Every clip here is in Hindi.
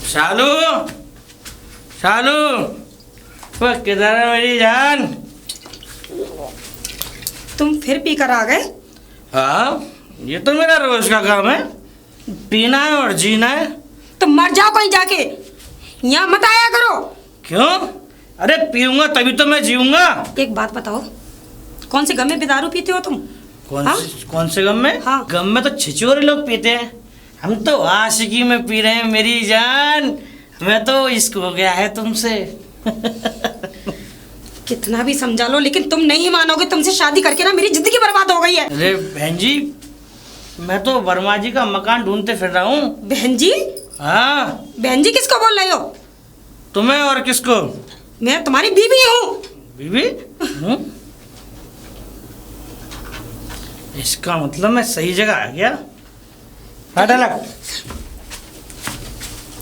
शालू, शालू, वो किधर है मेरी जान? तुम फिर पी कर आ गए? हाँ, ये तो मेरा रोज का काम है, पीना है और जीना है। तो मर जाओ कहीं जाके, यहाँ मत आया करो। क्यों? अरे पीऊंगा तभी तो मैं जीऊंगा। एक बात बताओ, कौन से गम में दारू पीते हो तुम? कौन से गम में? हाँ। गम में तो छिछोरे लोग पीते हैं, हम तो आशिकी में पी रहे हैं मेरी जान। मैं तो इश्क हो गया है तुमसे। कितना भी समझा लो लेकिन तुम नहीं मानोगे, तुमसे शादी करके ना मेरी जिंदगी बर्बाद हो गई है। अरे बहन जी, मैं तो वर्मा जी का मकान ढूंढते फिर रहा हूँ। बहन जी? हाँ। बहन जी किसको बोल रहे हो? तुम्हें और किसको? मैं तुम्हारी बीवी हूँ। बीवी? इसका मतलब मैं सही जगह आ गया। हट अलग।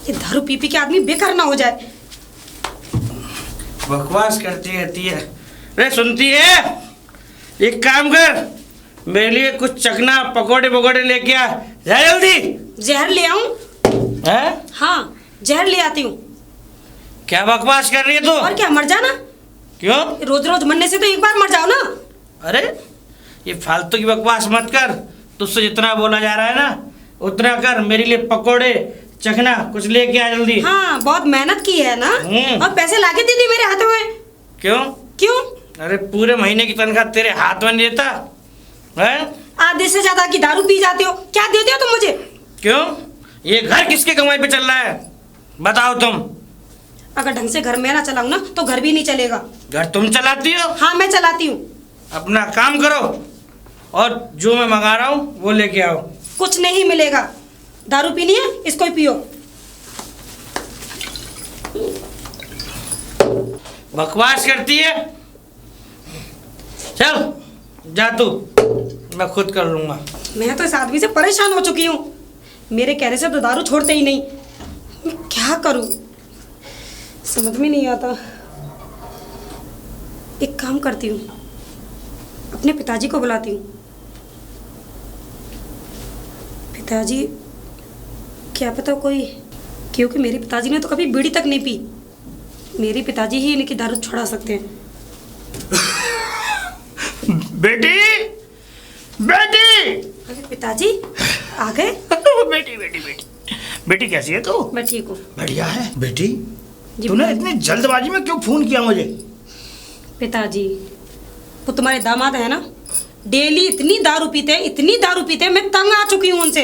ये दारू पी पी के आदमी बेकार ना हो जाए। बकवास करती रहती है। अरे सुनती है, एक काम कर, मेरे लिए कुछ चखना पकोड़े पकोड़े लेके आ, जा जल्दी। जहर ले आऊं? हैं? हाँ, जहर ले आती हूँ। क्या बकवास कर रही है तू? और क्या, मर जाना। क्यों? रोज रोज मरने से तो एक बार मर जाओ ना। अरे ये फालतू की बकवास मत कर, तुझसे जितना बोला जा रहा है ना उतना कर। मेरे लिए पकोड़े चखना कुछ लेके आ जल्दी। हाँ, बहुत मेहनत की है ना, और पैसे लाके दे दी मेरे हाथों में। क्यों? क्यों? अरे पूरे महीने की तनख्वाह तेरे हाथ में नहीं देता है? आधे से ज्यादा की दारू पी जाते हो, क्या देते हो तुम मुझे? क्यों? ये घर किसके कमाई पे चल रहा है, बताओ तुम। अगर ढंग से घर में ना चलाऊं ना तो घर भी नहीं चलेगा। घर तुम चलाती हो? हाँ, मैं चलाती हूँ। अपना काम करो और जो मैं मंगा रहा हूँ वो लेके आओ। कुछ नहीं मिलेगा। दारू पीनी है, इसको ही पियो। बकवास करती है, चल जा तू, मैं खुद कर लूंगा। मैं तो इस आदमी से परेशान हो चुकी हूँ, मेरे कहने से तो दारू छोड़ते ही नहीं। मैं क्या करूँ, समझ में नहीं आता। एक काम करती हूँ, अपने पिताजी को बुलाती हूँ। पिताजी, क्या पता कोई, क्योंकि मेरे पिताजी ने तो कभी बीड़ी तक नहीं पी, मेरे पिताजी ही इनकी दारू छुड़ा सकते हैं। बेटी, बेटी। अरे पिताजी आ गए? बेटी बेटी बेटी बेटी कैसी है तू? मैं ठीक हूँ। बढ़िया है। बेटी जी तूने पिताजी। इतनी जल्दबाजी में क्यों फोन किया मुझे? पिताजी, वो तुम्हारे दामाद है ना, डेली इतनी दारू पीते हैं, इतनी दारू पीते हैं, मैं तंग आ चुकी हूँ उनसे।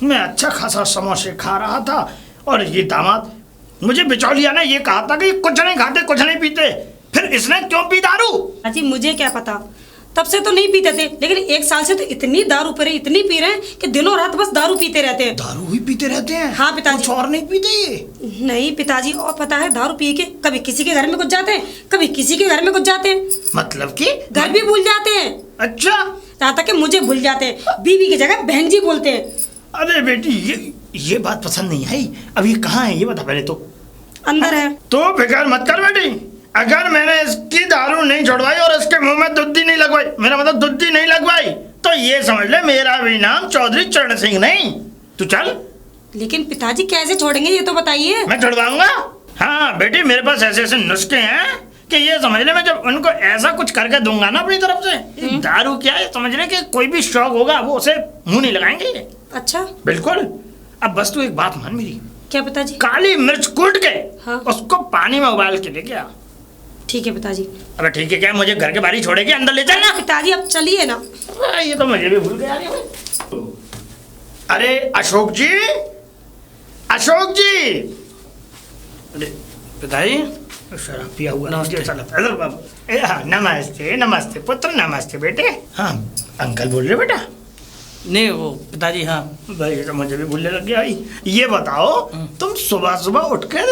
मैं अच्छा खासा समोसे खा रहा था और ये दामाद मुझे बिचौलिया ने ये कहा था कि कुछ नहीं खाते कुछ नहीं पीते, फिर इसने क्यों पी दारू? अजी मुझे क्या पता, तब से तो नहीं पीते थे, लेकिन एक साल से तो इतनी दारू पी रहे, इतनी पी रहे हैं कि दिनों रात बस दारू पीते रहते हैं। दारू ही पीते रहते हैं? हाँ पिताजी। कुछ और नहीं पीते ये? नहीं पिताजी, और पता है दारू पी के कभी किसी के घर में कुछ जाते हैं, कभी किसी के घर में कुछ जाते हैं। मतलब कि घर भी भूल जाते हैं। अच्छा, यहाँ तक कि मुझे भूल जाते हैं, बीवी की जगह बहन जी बोलते हैं। अरे बेटी ये बात पसंद नहीं आई। अब ये कहाँ है ये बता पहले तो। अंदर है। तो फिक्र मत कर बेटी, अगर मैंने इसकी दारू नहीं छुड़वाई और इसके मुंह में दुद्धी नहीं लगवाई, मेरा मतलब दुद्धी नहीं लगवाई, तो ये समझ ले मेरा भी नाम चौधरी चरण सिंह नहीं। तू चल। लेकिन पिताजी कैसे छोड़ेंगे ये तो बताइए। मैं छुड़वाऊंगा। हाँ बेटी, मेरे पास ऐसे ऐसे नुस्खे हैं कि ये समझ ले, मैं जब उनको ऐसा कुछ करके दूंगा ना अपनी तरफ से, दारू क्या है समझ ले कि कोई भी शौक होगा वो उसे मुंह नहीं लगाएंगे। अच्छा बिल्कुल। अब बस तू एक बात मान मेरी। क्या पिताजी? काली मिर्च कूट के हाँ। उसको पानी में उबाल के लेके आ। ठीक है पिताजी। अबे ठीक है क्या, मुझे घर के बाहर ही छोड़ेगी, अंदर ले जाना? पिताजी अब चलिए ना। ये तो मुझे भी भूल गया। अरे अशोक जी, अशोक जी। अरे पिताजी, शराब पिया हुआ। नमस्ते बाबू। नमस्ते नमस्ते पुत्र, नमस्ते बेटे। हाँ अंकल बोल रहे बेटा? नहीं वो पिताजी। हाँ भाई, तो मुझे भी भूलने लग गया। ये बताओ, तुम सुबह सुबह उठकर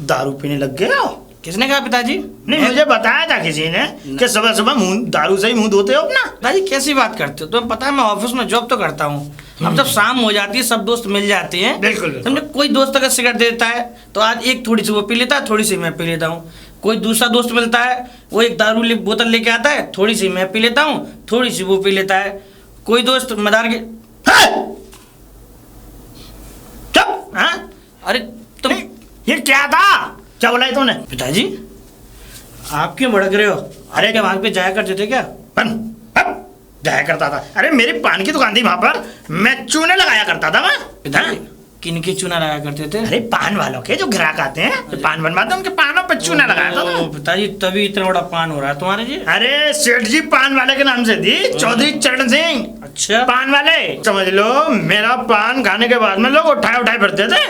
दारू पीने लग गए हो? किसने कहा पिताजी? नहीं मुझे बताया था किसी ने कि सुबह सुबह मुंह दारू से ही मुंह धोते हो अपना। पिताजी कैसी बात करते हो, तुम्हें पता है मैं ऑफिस में जॉब तो करता हूँ। अब जब शाम हो जाती है सब दोस्त मिल जाते हैं। बिल्कुल समझे, कोई दोस्त अगर सिगरेट देता है तो आज एक थोड़ी सी वो पी लेता है, थोड़ी सी मैं पी लेता हूँ। कोई दूसरा दोस्त मिलता है, वो एक दारू बोतल लेके आता है, थोड़ी सी मैं पी लेता हूँ, थोड़ी सी वो पी लेता है। कोई दोस्त मदार के चुप, हाँ अरे तुम नहीं, ये क्या था? क्या बोला है तूने? पिताजी आप क्यों भड़क रहे हो? अरे क्या वहां पे जाया करते थे क्या? जाया करता था? अरे मेरी पान की दुकान थी वहां पर, मैं चूने लगाया करता था मैं। पिताजी किनके चूना लगाया करते थे? अरे पान वालों के जो ग्राहक आते हैं, जो पान बनवाते हैं, उनके पानों पर चूना लगाया था ओ, ना। पिताजी तभी इतना बड़ा पान हो रहा है तुम्हारे जी। अरे सेठ जी पान वाले के नाम से थी, चौधरी चरण सिंह अच्छा पान वाले। समझ लो मेरा पान खाने के बाद में लोग उठाए उठाए फिरते थे।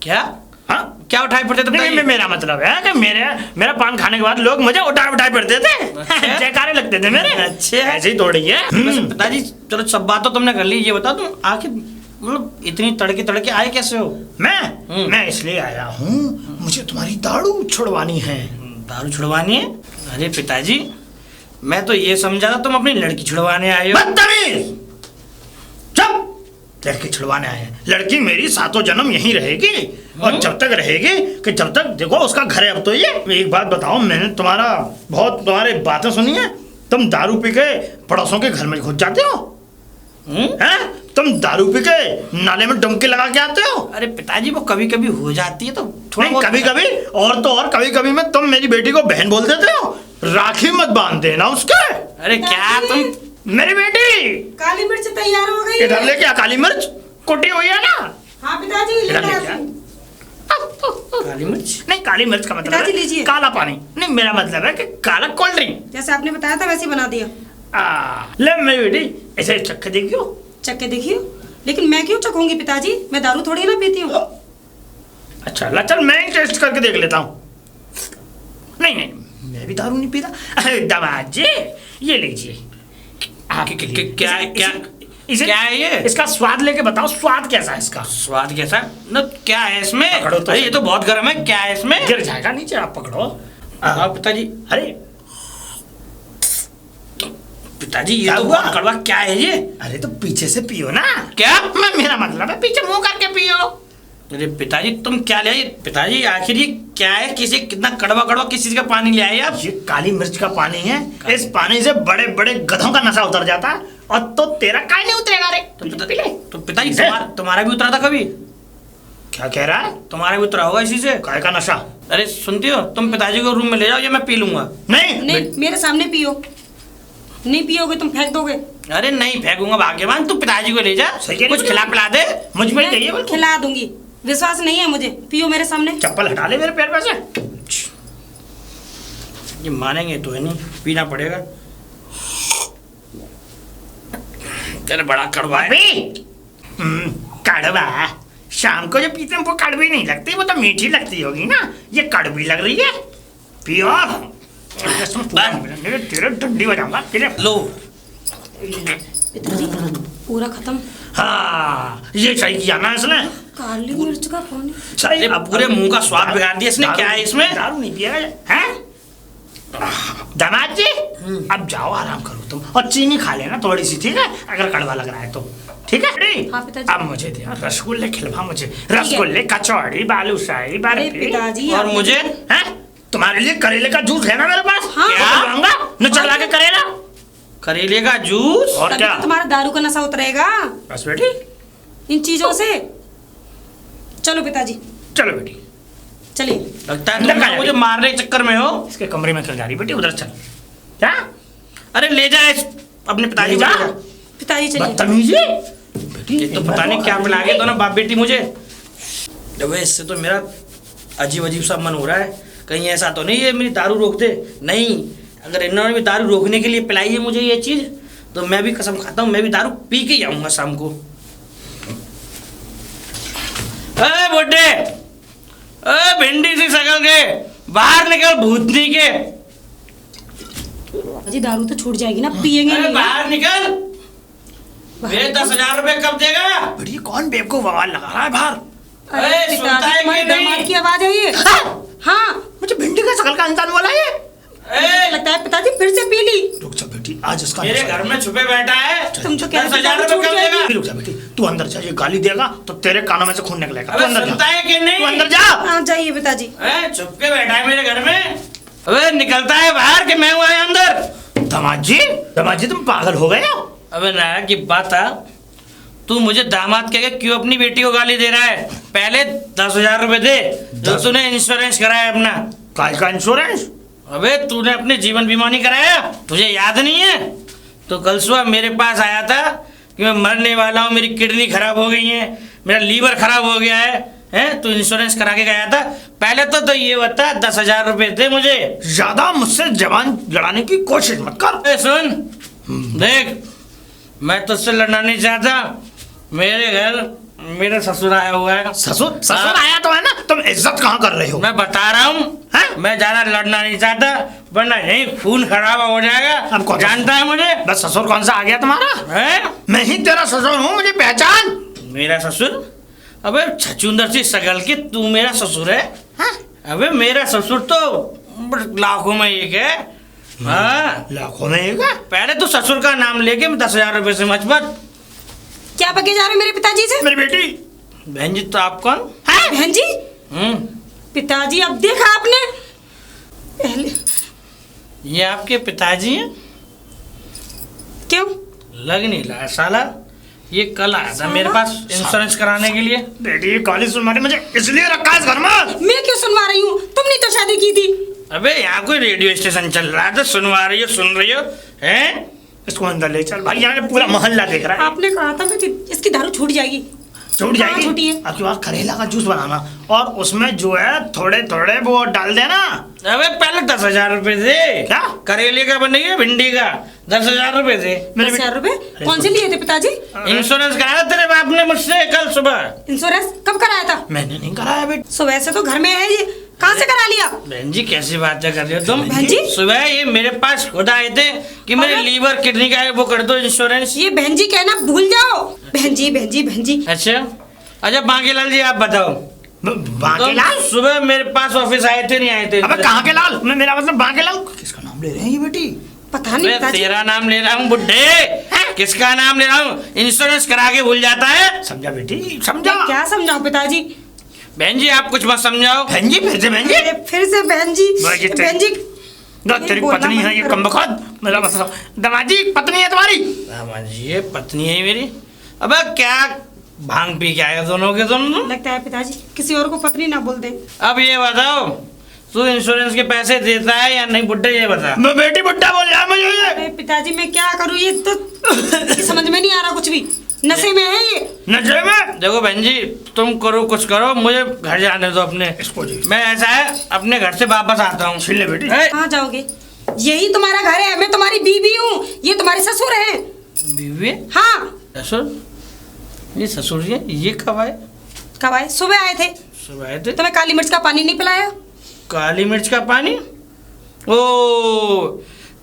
क्या? हाँ, क्या उठाए पड़ते थे नहीं, पिताजी? मेरा मतलब है कि मेरा पान खाने के बाद लोग मुझे उठाए उठाए फिरते थे। अच्छा। जयकारे लगते थे मेरे। अच्छा। ऐसे ही थोड़ी है। वैसे पिताजी चलो सब बात तो तुमने कर ली, ये बताओ तुम आखिर मतलब इतनी तड़के तड़के आए कैसे हो? मैं इसलिए आया हूँ, मुझे तुम्हारी दारू छुड़वानी है। दारू छुड़वानी है? अरे पिताजी मैं तो ये समझा था तुम अपनी लड़की छुड़वाने आए हो। बदतमीज! चुप! लड़की छुड़वाने आए हैं। लड़की मेरी सातों जन्म यहीं रहेगी, और जब तक रहेगी कि जब तक देखो उसका घर है। अब तो ये एक बात बताओ, मैंने तुम्हारी बातें सुनी है। तुम दारू पी के पड़ोसों के घर में घुस जाते हो हैं? तुम दारू पी के नाले में डुबकी लगा के आते हो। अरे पिताजी वो कभी कभी हो जाती है तो थोड़ा नहीं, बहुत- कभी कभी और तो और कभी कभी में तुम मेरी बेटी को बहन बोल देते हो। राखी मत बांध देना उसके। अरे क्या तुम मेरी बेटी काली मिर्च तैयार हो गई इधर है। लेके आ, काली मिर्च कुटी हुई है ना, हाँ पिताजी इधर लेकर लेके आ। आती हूँ। काली मिर्च? नहीं, काली मिर्च का मतलब पिताजी है लीजिए। काला पानी। नहीं, मेरा मतलब है कि काला कोल्ड ड्रिंक। जैसे आपने बताया था वैसे ही बना दिया। ले मेरी बेटी, ऐसे चक्के देखियो। चख के देखिए। लेकिन मैं क्यों चखूंगी पिताजी, मैं दारू थोड़ी ना पीती हूँ। अच्छा ला, चल मैं टेस्ट करके देख लेता हूँ। नहीं नहीं, मैं भी दारू नहीं पीता। अरे दामाद जी, ये लीजिए आपके लिए। क्या क्या है ये? इसका स्वाद लेके बताओ, स्वाद कैसा है इसका? स्वाद कैसा न क्या है इसमें? पकड़ो तो अरे ये तो बहुत गर्म है, क्या है इसमें? गिर जाएगा नीचे, आप पकड़ो। हाँ पिताजी। अरे पिताजी ये क्या तो हुआ? बहुत कड़वा, क्या है ये? अरे तो पीछे से पियो ना। क्या? मेरा मतलब है पीछे मुंह करके पियो। अरे पिताजी तुम क्या ले आए? पिताजी आखिर ये क्या है? किसी कितना कड़वा कड़वा किस चीज का पानी ले आए आप? ये काली मिर्च का पानी है। इस पानी से बड़े बड़े गधों का नशा उतर जाता है, और तो तेरा काहे नहीं उतरेगा रे? तो पिताजी तुम्हारा भी उतरा था कभी? क्या कह रहा है? तुम्हारा भी उतरा होगा इसी से। काय का नशा? अरे सुनती हो, तुम पिताजी को रूम में ले जाओ, ये मैं पी लूंगा। नहीं नहीं, मेरे सामने पियो। नहीं पियोगे तुम फेंक दोगे। अरे नहीं फेंकूंगा भाग्यवान, तू पिताजी को ले जा, सही कह रही कुछ हो। खिला पिला दे। मुझ में मैं चाहिए बिल्कुल। खिला दूंगी, विश्वास नहीं है मुझे। पियो मेरे सामने। चप्पल हटा ले मेरे पैर पे से। ये मानेंगे तो है नहीं, पीना पड़ेगा। तेरे बड़ा कड़वा है। कड़वा? शाम को जो पीते हैं वो कड़वी नहीं लगती, वो तो मीठी लगती होगी ना। ये कड़वी लग रही है। पियो। तेरे डंडी बजाऊंगा। लो पिताजी पूरा खत्म। हाँ, ये सही किया ना इसने। काली मिर्च का पानी। सही। अरे पूरे मुंह का स्वाद बिगाड़ दिया इसने। क्या है इसमें? दारू नहीं पिया है? दामाद जी, अब जाओ आराम करो तुम, और चीनी खा लेना थोड़ी सी, ठीक है? अगर कड़वा लग रहा है तो ठीक है। हाँ पिताजी। अब मुझे दे रसगुल्ले, खिलवा मुझे रसगुल्ले, कचौड़ी, बालूशाही, अरे बर्फी। पिताजी और मुझे हैं? तुम्हारे लिए करेले का जूस है ना मेरे पास? हाँ। क्या? निचोड़ के करेला। करेले का जूस? और तभी क्या? तो तुम्हारा दारू का नशा उतरेगा बस बेटी, इन चीजों से। चलो पिताजी चलो बेटी। चलिए। लगता है अंदर तुम का मुझे मारने के चक्कर में हो। इसके कमरे में क्यों जा रही बेटी? उधर चल। क्या? अरे ले जा अपने पिताजी को ले ले जा। जा। पिताजी चलिए। बदतमीजी बेटी, ये तो पता नहीं क्या पिला के दोनों बाप बेटी मुझे। वैसे इससे तो मेरा अजीब अजीब सा मन हो रहा है, कहीं ऐसा तो नहीं ये मेरी दारू रोक दे। नहीं, अगर इन्होंने भी दारू रोकने के लिए पिलाई है मुझे ये चीज़, तो मैं भी कसम खाता हूँ मैं भी दारू पी के ही आऊँगा शाम को। अरे बुड्ढे, अरे भिंडी सी शकल के, बाहर निकल भूतनी के। अजी दारू तो छूट जाएगी ना, पियेंगे अरे नहीं ना? बाहर निकल। मेरे 10,000 रुपए कब देगा? बेटी कौन बेवकूफ आवाज लगा रहा है बाहर? अरे, सुनता पिताजी है तुम्हारे कि नहीं? दामाद की आवाज है ये। हाँ मुझे भिंडी का शकल का इंसान बोला ये। ए, लगता है पिताजी फिर से पी ली। रुक जा बेटी, आज इसका मेरे नशा- घर में छुपे बैठा है। तुम तो कह रहे थे 10,000 दारू रुपए छूट कब जाएगी। देगा? रुक जा बेटी, तू अंदर जा, ये गाली देगा तो तेरे कानों में से खून निकलेगा। तू अबे अंदर सुनता जा, है कि नहीं? तू अंदर जा। हाँ जाइए पिताजी। ए, छुप के बैठा है मेरे घर में। अबे निकलता है बाहर कि मैं हूँ अंदर। दामाद जी तुम पागल हो गए हो? अबे नायक की बात है, तू मुझे दामाद कह के क्यों अपनी बेटी को गाली दे रहा है? पहले 10,000 रुपए दे जो तूने इंश्योरेंस कराया अपना। काय का इंश्योरेंस? अबे तूने अपने जीवन बीमा नहीं कराया, तुझे याद नहीं है? तो कल सुबह मेरे पास आया था कि मैं मरने वाला हूँ, मेरी किडनी खराब हो गई है, मेरा लीवर खराब हो गया है, हैं? तू इंश्योरेंस करा के गया था। पहले तो ये बता 10,000 रुपए दे मुझे। ज्यादा मुझसे जबान लड़ाने की कोशिश मत कर। सुन देख, मैं तुझसे लड़ना नहीं चाहता। मेरे घर मेरा ससुर आया हुआ है। ससुर आया तो है ना, तुम इज्जत कहाँ कर रहे हो? मैं बता रहा हूँ, मैं ज्यादा लड़ना नहीं चाहता, वरना यही खून खराब हो जाएगा। अब कौन जानता है मुझे? बस ससुर कौन सा आ गया तुम्हारा? है? मैं ही तेरा ससुर हूँ, मुझे पहचान। मेरा ससुर? अबे छचुंदर सी शकल की तू मेरा ससुर है? अबे मेरा ससुर तो लाखों में एक है। हाँ लाखों में एक है? पहले तू ससुर का नाम लेके 10,000 रुपए से मच मत। क्या बके जा रहे हो मेरे पिताजी से? मेरी बेटी। बहन जी तो आप कौन? बहन जी? हम्म, पिताजी अब देखा आपने? पहले ये आपके पिताजी हैं? क्यों? लग नहीं रहा साला। ये कल आया था मेरे पास इंश्योरेंस कराने के लिए। बेटी ये काली सुनवारी मुझे इसलिए रखा है इस घर में। मैं क्यों सुनवा रही हूँ? तुमने तो शादी की थी। अबे यहाँ कोई रेडियो स्टेशन चल रहा है तो सुनवा रही हो, सुन रही हो? हैं? इसको अंदर ले चल भाई, यहाँ पूरा मोहल्ला देख रहा है। आपने कहा था कि इसकी दारू छूट जाएगी। छूट जाएगी? छूटी है। आपके पास करेला का जूस बनाना और उसमें जो है थोड़े थोड़े वो डाल देना। अबे पहले 10,000 रुपए दे। क्या? करेले का बनेगा भिंडी का? 10,000 रुपए दे। 10,000 रुपए कौन से लिए थे पिताजी? इंश्योरेंस कराया तेरे बाप ने मुझसे कल सुबह। इंश्योरेंस कब कराया था? मैंने नहीं कराया बेटी। सुबह से तो घर में है ये, कहाँ से करा लिया? बहन जी कैसी बातें कर रही हो तुम? बहन जी? सुबह ये मेरे पास खुद आए थे कि मेरे अबे? लीवर किडनी का है वो कर दो इंश्योरेंस। ये बहन जी कहना भूल जाओ। बहन जी बहन जी बहन जी। अच्छा बांकीलाल जी आप बताओ, बांकेलाल? तुम सुबह मेरे पास ऑफिस आए थे नहीं आए थे? अबे कहाँ के लाल? मेरा मतलब बांकेलाल। किसका नाम ले रहे हैं ये बेटी? पता नहीं मैं पिताजी। तेरा नाम ले रहा हूँ बुड्ढे। किसका नाम ले रहा हूँ? इंश्योरेंस करा के भूल जाता है। समझा बेटी, समझा। मैं क्या समझाऊं पिताजी? बहन जी आप कुछ मत समझाओ। बहन जी फिर से बहन जी। अरे फिर से बहन जी। भाई जी, बहन जी तेरी बोलना पत्नी है मत ये करो। कमबख्त। मेरा मतलब दमाजी पत्नी है तुम्हारी। ये पत्नी है मेरी। अबे क्या भांग पी के आए दोनों के दोनों? लगता है पिताजी किसी और को पत्नी ना बोल दे। अब ये बताओ तू इंश्योरेंस के पैसे देता है या नहीं बुड्ढे, ये बता। बेटी बुड्ढा बोल रहा है मुझे ये। अरे पिताजी मैं क्या करूं, ये तो समझ में नहीं आ रहा कुछ भी। नशे में है ये। नशे में? देखो बहन जी तुम करो कुछ करो, मुझे घर जाने दो अपने। इसको जी। मैं ऐसा है अपने घर से वापस आता हूँ। छिल ले बेटी। कहाँ जाओगे? यही तुम्हारा घर है, मैं तुम्हारी बीवी हूँ, ये तुम्हारे ससुर हैं। बीवी? हाँ। ससुर? ये ससुर जी ये कब आए? कब आए? सुबह आए थे। सुबह आए थे? तुम्हें काली मिर्च का पानी नहीं पिलाया? काली मिर्च का पानी? ओ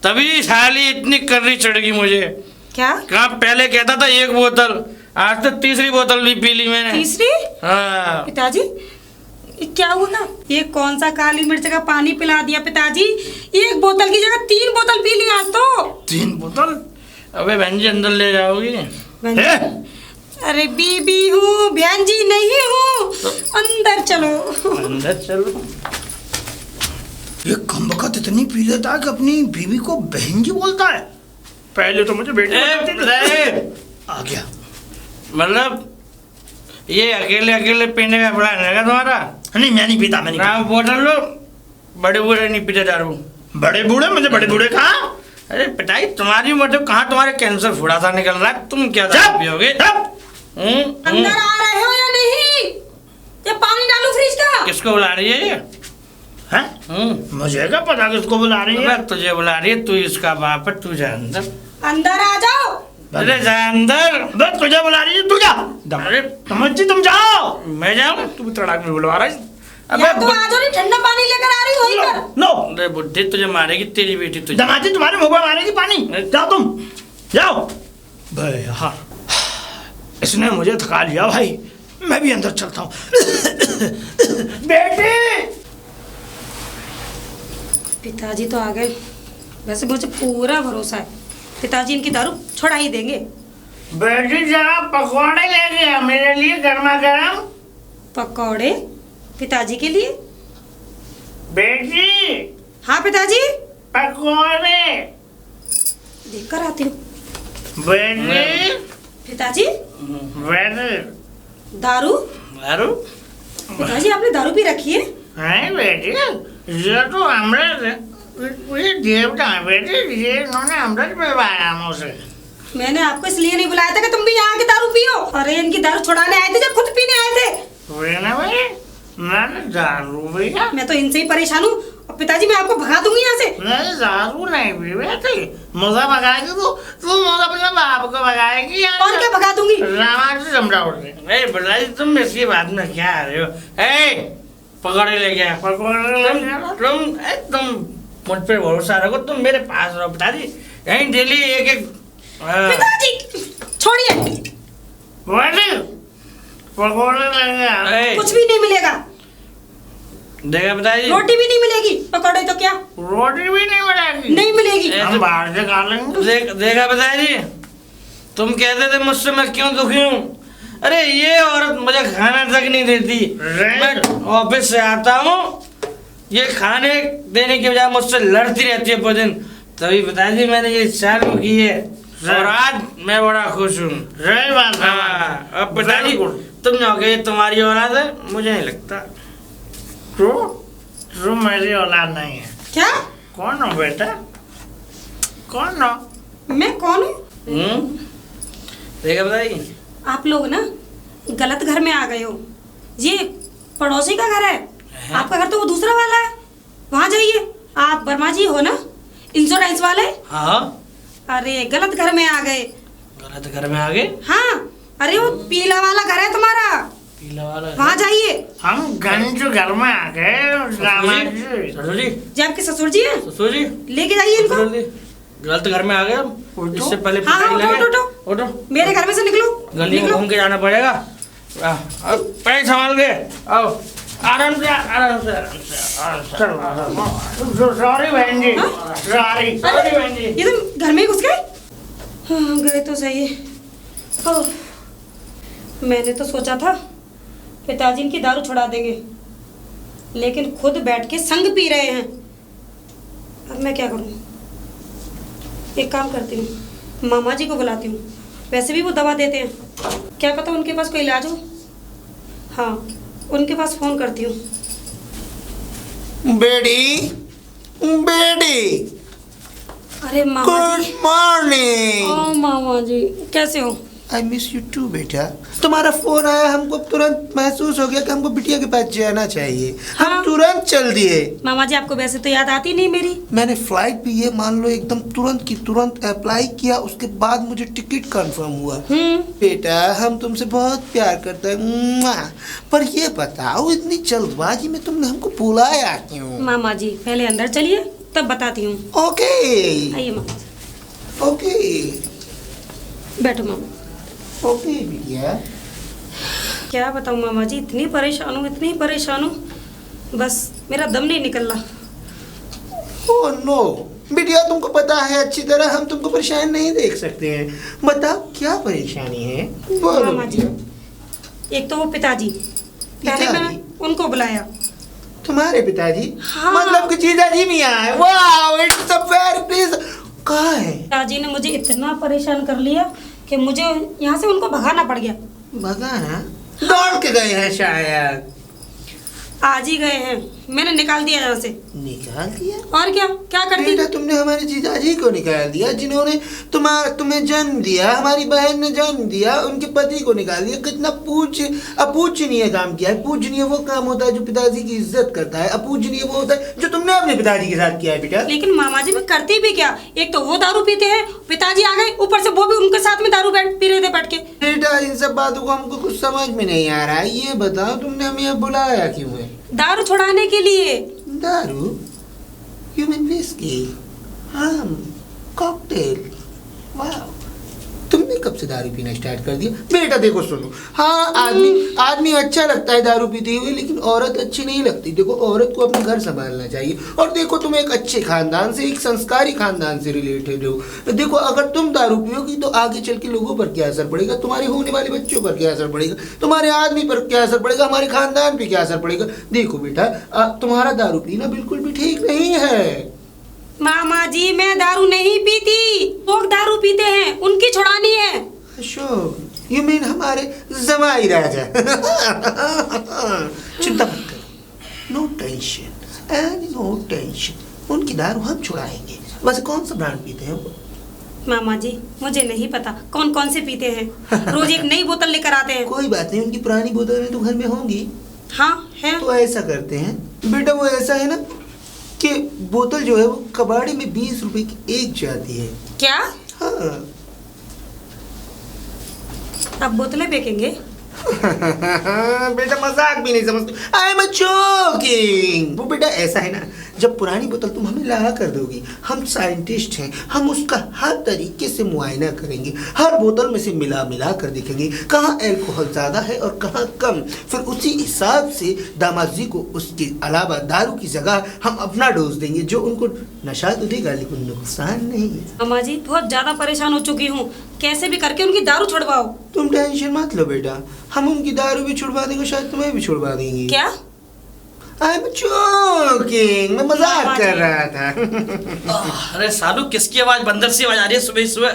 तभी साली इतनी कर्री चढ़ गई मुझे। क्या? कहाँ पहले कहता था 1 बोतल, आज तो 3री बोतल भी पी ली मैंने। 3री? हाँ। पिताजी ये क्या हुआ? ये कौन सा काली मिर्च का पानी पिला दिया पिताजी? 1 बोतल की जगह 3 बोतल पी ली आज तो। 3 बोतल? अबे बहन जी अंदर ले जाओगी? बहन जी, अरे बीबी हूँ बहन जी नहीं हूँ, अंदर चलो। अंदर चलो। ये कमबख्त इतनी पी लेता है कि अपनी बीवी को बहन जी बोलता है। पहले तो मुझे बेटी बताती थी। आ गया। मतलब ये अकेले अकेले पीने का प्लान है तुम्हारा? नहीं मैं नहीं पीता, मैं नहीं ना बोतल लो, बड़े बूढ़े नहीं पीते दारू। बड़े बूढ़े? मुझे बड़े बूढ़े कहा? अरे पिताई तुम्हारी मतलब कहाँ तुम्हारे कैंसर फुड़ा सा निकल रहा है, तुम क्या दारू पियोगे? अंदर आ रहे हो या नहीं? ये पानी डालो फ्रिज का। किसको बुला रही है ये? मुझे क्या पता किसको बुला रही है? तुझे बुला रही है, तू इसका बाप है, तू जा अंदर। अंदर आ जाओ। अरे जा अंदर। बस तुझे बुला रही है, तू जा। अरे समझ जी तुम जाओ। मैं जाऊँ? तू तड़ाक में बुलवा रहा है। या तो आ जाओ, नहीं ठंडा पानी लेकर आ रही वहीं पर। नो। अरे बुड्ढे तुझे मारेगी तेरी बेटी तुझे। दमाजी तुम्हारे मुंह पे मारेगी पानी। जाओ तुम जाओ। भाई हाँ इसने मुझे थका लिया भाई, मैं भी अंदर चलता हूँ। बेटी। पिताजी तो आ गए। वैसे मुझे पूरा भरोसा है पिताजी इनकी दारू छुड़ा ही देंगे। बेटी जरा पकौड़े ले गया मेरे लिए गर्मा गर्म। पकौड़े? पिताजी के लिए? बेटी। हाँ पिताजी पकौड़े देख कर आती हूँ। बेटी। पिताजी बेटे दारू? दारू? पिताजी आपने दारू पी रखी है? नहीं बेटे, ये तो अमृत है। ये देवता है बेटे, ये इन्होंने अमृत पिलवाया मुझे। मैंने आपको इसलिए नहीं बुलाया था कि तुम भी यहाँ की दारू पियो। अरे इनकी दारू छुड़ाने आए थे जब खुद पीने आए थे। मैंने भाई, मैंने दारू पिया। मैं तो इनसे ही परेशान हूँ। और पिताजी मैं आपको भगा दूंगी यहाँ से। नहीं, दारू नहीं पी बेटे। मुझे भगाएगी तू मुझे अपने बाप को भगाएगी यार। और क्या भगा दूंगी? रामायण से समझा उठे। ए बताइए तुम इसकी बात में क्या आ रहे हो? ए पकड़े ले गया। तुम मुझ पे भरोसा रखो, तुम मेरे पास रहो पिताजी। यहीं डेली एक एक पिताजी छोड़िए। बेटे, पकौड़े लेंगे। ए, कुछ भी नहीं मिलेगा। देखा पिताजी? रोटी भी नहीं मिलेगी। पकौड़े तो क्या रोटी भी नहीं मिलेगी। नहीं मिलेगी। हम बाहर से खा लेंगे। देखा पिताजी? तुम कहते थे मुझसे मैं क्यों दुखी हूँ। अरे ये औरत मुझे खाना तक नहीं देती। मैं ऑफिस से आता हूँ, ये खाने देने के बजाय मुझसे लड़ती रहती है पूरे दिन। तभी पिताजी मैंने ये चालू की है और आज मैं बड़ा खुश हूँ। सही बात है। हाँ, अब पिताजी तुम जाओगे, ये तुम्हारी औलाद है? मुझे नहीं लगता। तू मेरी औलाद नहीं है। क्या? कौन हो बेटा? कौन हो? मैं कौन हूँ? देखा पिताजी? आप लोग ना गलत घर में आ गए हो। ये पड़ोसी का घर है। आपका घर तो वो दूसरा वाला है, वहाँ जाइए। आप वर्मा जी हो ना, इंश्योरेंस वाले? हाँ। अरे गलत घर में आ गए। गलत घर में आ गए? हाँ, अरे वो पीला वाला घर है तुम्हारा, पीला वाला? वहाँ जाइए। हम गंज घर में आ गए। ससुर जी? जी आपके ससुर जी हैं, ससुर जी लेके जाइए इनको। ससुर जी, गलत घर में आ गए हम। इससे पहले हाँ, पिटाई उठो, लगे। उठो, उठो। मेरे घर में से निकलो। गली में निकलो। घूम के जाना पड़ेगा। अब पैर संभाल के आओ। आराम से आराम से आराम से आराम से। सॉरी बहन जी, सॉरी। सॉरी बहन जी। ये तुम घर में ही घुस गए? हाँ, गए तो सही। ओह, मैंने तो सोचा था पिताजी इनकी दारू छुड़ा देंगे, लेकिन खुद बैठ के संग पी रहे हैं। अब मैं क्या करूं? एक काम करती हूँ, मामा जी को बुलाती हूँ। वैसे भी वो दवा देते हैं, क्या पता उनके पास कोई इलाज हो। हाँ, उनके पास फोन करती हूँ। बेटी, बेटी, अरे मामा गुड जी। मॉर्निंग। ओ मामा जी, कैसे हो? आई मिस यू टू बेटा। तुम्हारा फोन आया, हमको तुरंत महसूस हो गया कि हमको बिटिया के पास जाना चाहिए। हाँ। हम तुरंत चल दिए। मामा जी आपको वैसे तो याद आती नहीं मेरी। मैंने फ्लाइट भी ये मान लो एकदम तुरंत की तुरंत अप्लाई किया, उसके बाद मुझे टिकट कंफर्म हुआ। बेटा हम तुमसे बहुत प्यार करते हैं, पर ये बताओ इतनी जल्दबाजी में तुमने हमको बुलाया क्यों? मामा जी पहले अंदर चलिए, तब बताती हूँ। ओके आइए मामा जी, ओके बैठो मामा। ओके बिटिया। क्या बताऊँ मामा जी, इतनी परेशान हूँ, बस मेरा दम नहीं निकल रहा। ओह नो बिटिया, तुमको पता है अच्छी तरह हम तुमको परेशान नहीं देख सकते हैं। बताओ क्या परेशानी है, बोलो मामा जी, बिटिया। एक तो वो पिताजी, पहले पिताजी? मैंने उनको बुलाया। तुम्हारे पिताजी? हाँ। मतलब कि जीजाजी भी यहाँ है? वाह, इट्स अ वेरी प्लीज। कहाँ है? पिताजी ने मुझे इतना परेशान कर लिया कि मुझे यहाँ से उनको भगाना पड़ गया। भगाना? दौड़ के गए हैं शायद। आज ही गए हैं, मैंने निकाल दिया यहाँ से। निकाल दिया? और क्या क्या करती? बेटा तुमने हमारे जीजाजी को निकाल दिया, जिन्होंने तुम्हें जन्म दिया, हमारी बहन ने जन्म दिया, उनके पति को निकाल दिया। कितना अपूजनीय काम किया है। पूजनीय वो काम होता है जो पिताजी की इज्जत करता है, अपूजनीय वो होता है जो तुमने अपने पिताजी के साथ किया है बेटा। लेकिन मामा जी मैं करती भी क्या? एक तो वो दारू पीते हैं, पिताजी आ गए, ऊपर से वो भी उनके साथ में दारू पी रहे थे बैठ के। बेटा इन सब बातों को हमको कुछ समझ में नहीं आ रहा है। ये बताओ तुमने हमें यहाँ बुलाया क्यों है? दारू छुड़ाने के लिए। दारू? You mean whiskey? rum, cocktail? वाह, तुमने कब से दारू पीना स्टार्ट कर दिया? बेटा देखो सुनो, हाँ आदमी अच्छा लगता है दारू पीते हुए, लेकिन औरत अच्छी नहीं लगती। देखो औरत को अपना घर संभालना चाहिए। और देखो तुम एक अच्छे खानदान से, एक संस्कारी खानदान से रिलेटेड हो। देखो अगर तुम दारू पियोगी तो आगे चल के लोगों पर क्या असर पड़ेगा, तुम्हारे होने वाले बच्चों पर क्या असर पड़ेगा, तुम्हारे आदमी पर क्या असर पड़ेगा, हमारे खानदान पे क्या असर पड़ेगा। देखो बेटा तुम्हारा दारू पीना बिल्कुल भी ठीक नहीं है। मामा जी मैं दारू नहीं पीती, लोग दारू पीते हैं, उनकी छुड़ानी है। अशोक, यू मीन हमारे जमाई राजा। चिंता मत करो, no tension and no tension, उनकी दारू हम छुड़ाएंगे। वैसे कौन सा ब्रांड पीते हैं वो? मामा जी मुझे नहीं पता कौन कौन से पीते हैं, रोज एक नई बोतल लेकर आते हैं। कोई बात नहीं, उनकी पुरानी बोतलें तो घर में होंगी। हाँ है। तो ऐसा करते हैं बेटा, वो ऐसा है ना कि बोतल जो है वो कबाड़ी में 20 रुपए की एक जाती है। क्या हाँ। आप बोतलें बेचेंगे? बेटा मजाक भी नहीं समझते, आई एम जोकिंग। वो बेटा ऐसा है ना, जब पुरानी बोतल तुम हमें ला कर दोगी, हम साइंटिस्ट हैं, हम उसका हर तरीके से मुआयना करेंगे, हर बोतल में से मिला मिला कर देखेंगे कहाँ अल्कोहल ज़्यादा है और कहाँ कम। फिर उसी हिसाब से दामाद जी को उसके अलावा दारू की जगह हम अपना डोज देंगे, जो उनको नशा तो देगा लेकिन नुकसान नहीं है। मामा जी बहुत ज्यादा परेशान हो चुकी हूँ, कैसे भी करके उनकी दारू छुड़वाओ। तुम टेंशन मत लो बेटा, हम उनकी दारू भी छुड़वा देंगे, शायद तुम्हें भी छुड़वा देंगे। क्या? आई एम जोकिंग, मैं मजाक कर रहा था। अरे सालू, किसकी आवाज, बंदर सी आवाज आ रही है सुबह सुबह।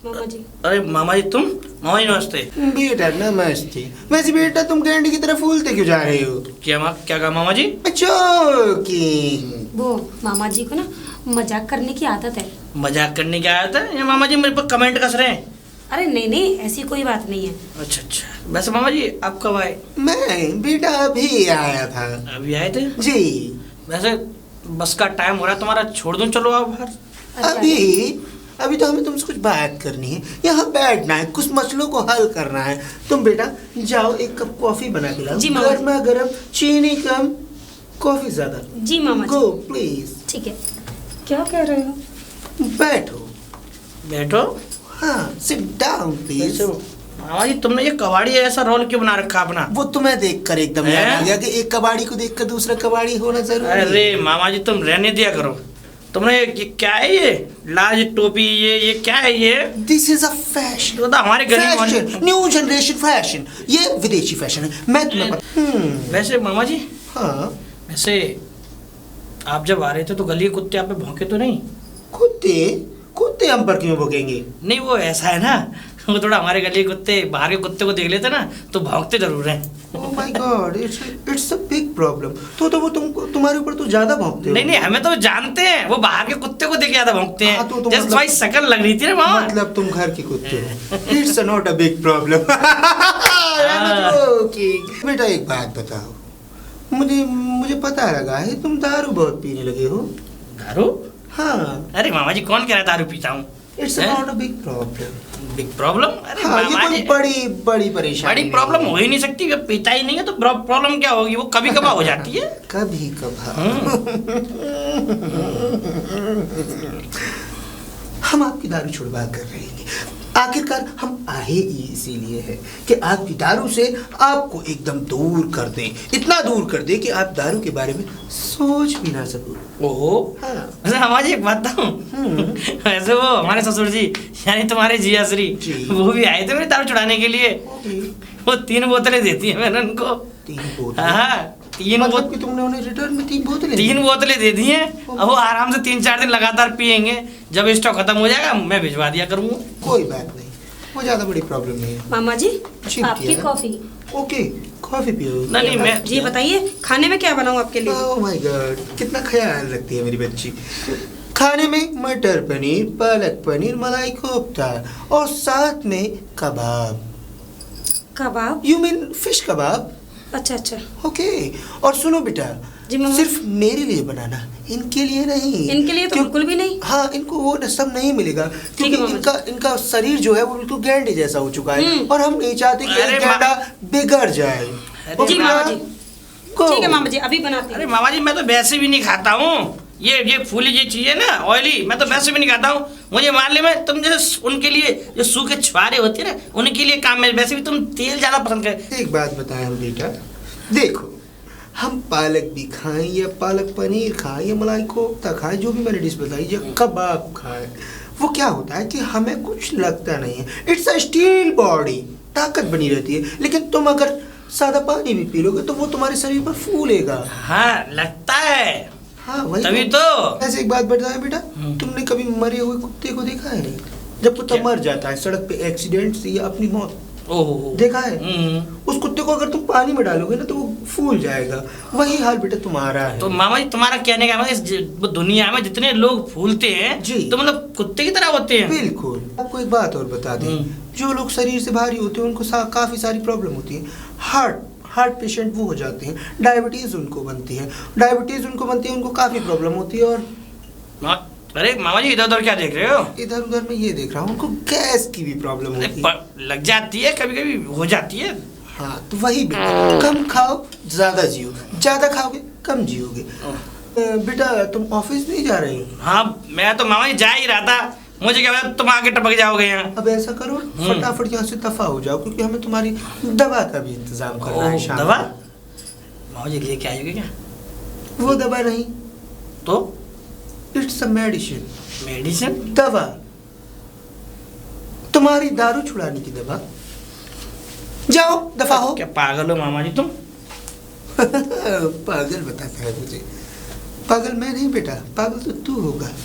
मामा जी। अरे मामा जी तुम, मामा जी नमस्ते। बेटा नमस्ते। वैसे बेटा तुम कैंडी की तरफ फूलते क्यों जा रहे हो? क्या कहा मामा जी? जोकिंग। वो मामा जी को ना मजाक करने की आदत है। मजाक करने की आदत है? ये मामा जी मेरे पर कमेंट कस रहे हैं। अरे नहीं नहीं, ऐसी कोई बात नहीं है। अच्छा अच्छा। वैसे मामा जी आप कब आए? मैं बेटा अभी आया था। अभी आए थे जी। वैसे बस का टाइम हो रहा है तुम्हारा, छोड़ दूं चलो आप बाहर? अभी तो हमें तुमसे कुछ बात करनी है, यहाँ बैठना है, कुछ मसलों को हल करना है। तुम बेटा जाओ, एक कप कॉफी बना के लाओ, जी मामा। गर्मा गर्म, चीनी कम, कॉफी ज्यादा। जी मामा जी। Go please. ठीक है। क्या कह रहे हो? बैठो। बैठो। हाँ, सिट डाउन प्लीज। वैसे मामा जी तुमने ये कबाड़ी ऐसा रोल क्यों बना रखा अपना? वो तुम्हें देखकर एकदम याद आ गया कि एक कबाड़ी को देखकर दूसरा कबाड़ी होना जरूरी है। अरे मामा जी तुम रहने दिया करो। तुमने क्या है ये लाज टोपी, ये क्या है ये? This is a fashion. तो हमारे गरीब न्यू जनरेशन फैशन, ये विदेशी फैशन है। मैं तुम्हें वैसे मामा जी, हाँ वैसे आप जब आ रहे थे तो गली के कुत्ते आप पे भौंके तो नहीं? कुत्ते कुत्ते हम पर क्यों भोगेंगे? नहीं वो ऐसा है ना, वो थोड़ा हमारे गली के कुत्ते बाहर के कुत्ते को देख लेते ना तो भौंकते जरूर हैं। Oh my God, it's a big problem. तो वो तुम्हारे ऊपर तो ज्यादा भौंकते हो। नहीं हमें तो जानते हैं, वो बाहर के कुत्ते को देख ज्यादा भौंकते हैं। हाँ, तो जैसे मतलब- तुम्हारी शक्ल लग रही थी ना मामा। मतलब तुम घर के कुत्ते हो। It's not a big problem. बेटा एक बात बताओ, मुझे पता लगा है तुम दारू बहुत पीने लगे हो। दारू? हाँ। अरे मामा जी कौन कह रहा है दारू पीता हूँ? It's not a big problem. Big problem? अरे हाँ, ये मामा कोई जी बड़ी परेशानी बड़ी नहीं प्रॉब्लम है। हो ही नहीं सकती, जब पीता ही नहीं है तो प्रॉब्लम क्या होगी? वो कभी कभार हो जाती है। कभी कभार। हम आपकी दारू छुड़वा कर रहे हैं। आखिरकार हम आए ही इसीलिए है कि आपकी दारू से आपको एकदम दूर कर दें, इतना दूर कर दें कि आप दारू के बारे में सोच भी ना सको। ओहो। हाँ। वैसे मामा जी एक बात बताऊं, वैसे वो हमारे ससुर जी यानी तुम्हारे जिया श्री जी। वो भी आए थे मेरी दारू छुड़ाने के लिए। वो 3 बोतलें देती है मैंने उनको। 3 बोतल? हाँ 3 मतलब कि तुमने उन्हें रिटर्न में 3 बोतलें? 3 बोतलें दे दी हैं। अब वो आराम से 3-4 दिन लगातार पियेंगे, जब स्टॉक खत्म हो जाएगा मैं भिजवा दिया करूँगा। कोई बात नहीं, वो ज्यादा बड़ी प्रॉब्लम नहीं है। मामा जी जी, आपकी क्या? कॉफी। ओके, कॉफी पियो। नहीं मैं जी बताइए खाने में क्या बनाऊं आपके लिए? ओह माय गॉड, कितना ख्याल रखती है मेरी बच्ची। खाने में मटर पनीर, पालक पनीर, मलाई कोफ्ता और साथ में कबाब। कबाब? यू मीन फिश कबाब? अच्छा अच्छा। ओके। और सुनो बेटा, जी मामा। सिर्फ मेरे लिए बनाना, इनके लिए नहीं। इनके लिए तो क्यों- बिल्कुल भी नहीं। हाँ, इनको वो सब नहीं मिलेगा क्योंकि मामा जी। इनका शरीर जो है वो बिल्कुल गैंडे जैसा हो चुका है और हम नहीं चाहते कि अरे ये गैंडा बिगड़ जाए। अरे जी मामा जी। Go. ठीक है मामा जी अभी बनाते अरे हैं। मामा जी मैं तो वैसे भी नहीं खाता हूँ, ये फूली ये चीजें ना ऑयली, मैं तो वैसे भी नहीं खाता हूँ। मुझे मालूम है तुम जैसे उनके लिए जो सूखे छुआरे होते हैं ना उनके लिए काम में, वैसे भी तुम तेल ज्यादा पसंद कर। एक बात बताएं हम बेटा, देखो हम पालक भी खाएं या पालक पनीर खाएं या मलाई कोफ्ता खाएं, जो भी मैंने डिश बताई, या कबाब खाएं, वो क्या होता है कि हमें कुछ लगता नहीं है। इट्स अ स्टील बॉडी, ताकत बनी रहती है। लेकिन तुम अगर सादा पानी भी पी लोगे तो वो तुम्हारे शरीर पर फूलेगा। हाँ लगता है। हाँ वही तभी तो। ऐसे एक बात बताया बेटा, तुमने कभी मरे हुए कुत्ते को देखा है? जब कुत्ता क्या? मर जाता है सड़क पे एक्सीडेंट से या अपनी मौत, ओहो देखा है? हम्म। उस कुत्ते को अगर तुम पानी में डालोगे ना तो वो फूल जाएगा। वही हाल बेटा तुम्हारा है। तो मामा जी तुम्हारा कहने का मतलब इस दुनिया में जितने लोग फूलते हैं जी। तो मतलब कुत्ते की तरह होते हैं। बिल्कुल। आपको एक बात और बता दें, जो लोग शरीर से भारी होते हैं उनको काफी सारी प्रॉब्लम होती है। हार्ट पेशेंट वो हो जाते हैं, डायबिटीज उनको बनती है, उनको काफी प्रॉब्लम होती है। और अरे मामा जी इधर उधर क्या देख रहे हो? इधर उधर मैं ये देख रहा हूँ उनको गैस की भी प्रॉब्लम अरे होती है। लग जाती है, कभी कभी हो जाती है। हाँ तो वही बेटा, कम खाओ ज्यादा जियो, ज्यादा खाओगे कम जियोगे। बेटा तुम ऑफिस नहीं जा रहे हो? हाँ मैं तो मामा जी जा ही रहा था, मुझे क्या पता तुम आके टपक जाओगे यहाँ। अब ऐसा करो फटाफट यहाँ से दफा हो जाओ, क्योंकि हमें तुम्हारी दवा का भी इंतजाम करना है शाम दवा? को। मामा जी लेके आएगी क्या? वो दवा नहीं, तो इट्स अ मेडिसिन। मेडिसिन? दवा, तुम्हारी दारू छुड़ाने की दवा। जाओ दफा हो। क्या पागल हो मामा जी तुम? पागल बताता है मुझे। पागल मैं नहीं बेटा, पागल तो तू होगा।